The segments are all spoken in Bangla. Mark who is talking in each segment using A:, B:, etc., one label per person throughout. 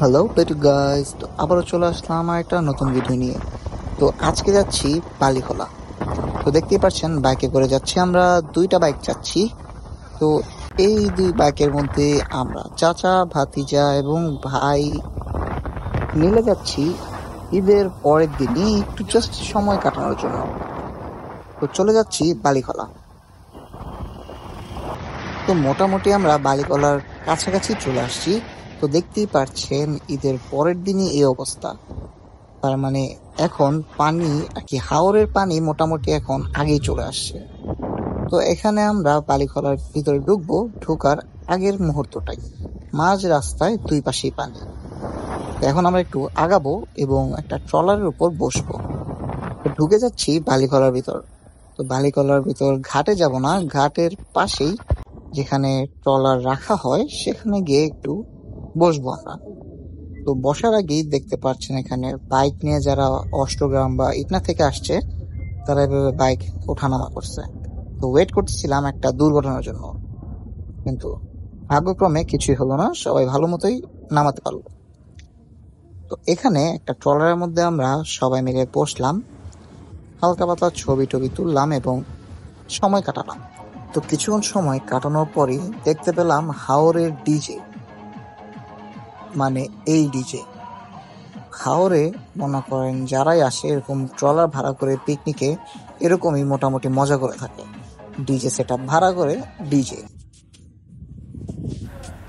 A: হ্যালো পেটু গাইস, তো আবারও চলে আসলাম আমার একটা নতুন ভিডিও নিয়ে। তো আজকে যাচ্ছি বালিখোলা। তো দেখতেই পাচ্ছেন বাইকে করে যাচ্ছি, আমরা দুইটা বাইক যাচ্ছি। তো এই দুই বাইকের মধ্যে আমরা চাচা, ভাতিজা এবং ভাই মিলে যাচ্ছি ঈদের পরের দিনই একটু জাস্ট সময় কাটানোর জন্য। তো চলে যাচ্ছি বালিখোলা। তো মোটামুটি আমরা বালিখোলার কাছাকাছি চলে আসছি। তো দেখতেই পাচ্ছেন ঈদের পরের দিনই এই অবস্থা। তার মানে এখন পানি আর কি হাওরের পানি মোটামুটি এখন আগেই চলে আসছে। তো এখানে আমরা বালিখলার ভিতরে ঢুকবো, ঢোকার আগের মুহূর্তটাই মাঝ রাস্তায় দুই পাশেই পানি। তো এখন আমরা একটু আগাবো এবং একটা ট্রলারের উপর বসবো। তো ঢুকে যাচ্ছি বালিখলার ভিতর। তো বালিখলার ভিতর ঘাটে যাব না, ঘাটের পাশেই যেখানে ট্রলার রাখা হয় সেখানে গিয়ে একটু বসবো আমরা। তো বসার আগেই দেখতে পাচ্ছেন এখানে বাইক নিয়ে যারা অষ্টগ্রাম বা ইটনা থেকে আসছে তারা এভাবে বাইক ওঠানামা করছে। তো ওয়েট করতেছিলাম একটা দুর্ঘটনার জন্য, কিন্তু ভাগ্যক্রমে কিছুই হলো না, সবাই ভালো মতোই নামাতে পারলো। তো এখানে একটা ট্রলারের মধ্যে আমরা সবাই মিলে বসলাম, হালকা পাতলা ছবি টবি তুললাম এবং সময় কাটালাম। তো কিছুক্ষণ সময় কাটানোর পরই দেখতে পেলাম হাওরের ডিজে, মানে এই ডিজে হাওরে মনে করেন যারাই আসে এরকম ট্রলার ভাড়া করে পিকনিকে এরকমই মোটামুটি মজা করে থাকে, ডিজে সেট আপ ভাড়া করে ডিজে।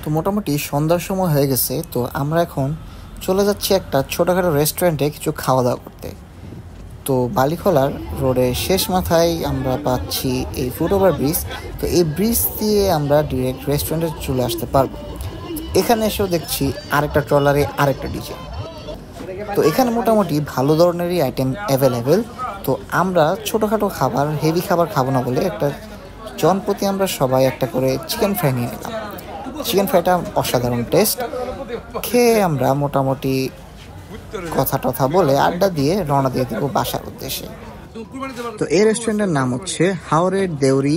A: তো মোটামুটি সন্ধ্যার সময় হয়ে গেছে, তো আমরা এখন চলে যাচ্ছি একটা ছোটোখাটো রেস্টুরেন্টে কিছু খাওয়া দাওয়া করতে। তো বালিখলার রোডের শেষ মাথায় আমরা পাচ্ছি এই ফুটওভার ব্রিজ। তো এই ব্রিজ দিয়ে আমরা ডিরেক্ট রেস্টুরেন্টে চলে আসতে পারবো। এখানে এসেও দেখছি আরেকটা ট্রলারে আরেকটা ডিজে। তো এখানে মোটামুটি ভালো ধরনেরই আইটেম অ্যাভেলেবেল। তো আমরা ছোটোখাটো খাবার, হেভি খাবার খাবো না বলে একটা জনপ্রতি আমরা সবাই একটা করে চিকেন ফ্রাই নিয়ে নিলাম। চিকেন ফ্রাইটা অসাধারণ টেস্ট। খেয়ে আমরা মোটামুটি কথা টথা বলে আড্ডা দিয়ে রওনা দিয়ে দেবো বাসার উদ্দেশ্যে। তো এই রেস্টুরেন্টের নাম হচ্ছে হাওরের দেউরি।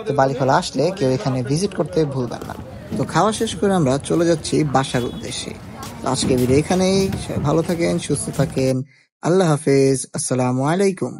A: তো বালিখলা আসলে কেউ এখানে ভিজিট করতে ভুলবেন না। তো খাওয়া শেষ করে আমরা চলে যাচ্ছি বাসার উদ্দেশ্যে। আজকে ভিডিও এখানেই, ভালো থাকেন, সুস্থ থাকেন, আল্লাহ হাফেজ, আসসালামু আলাইকুম।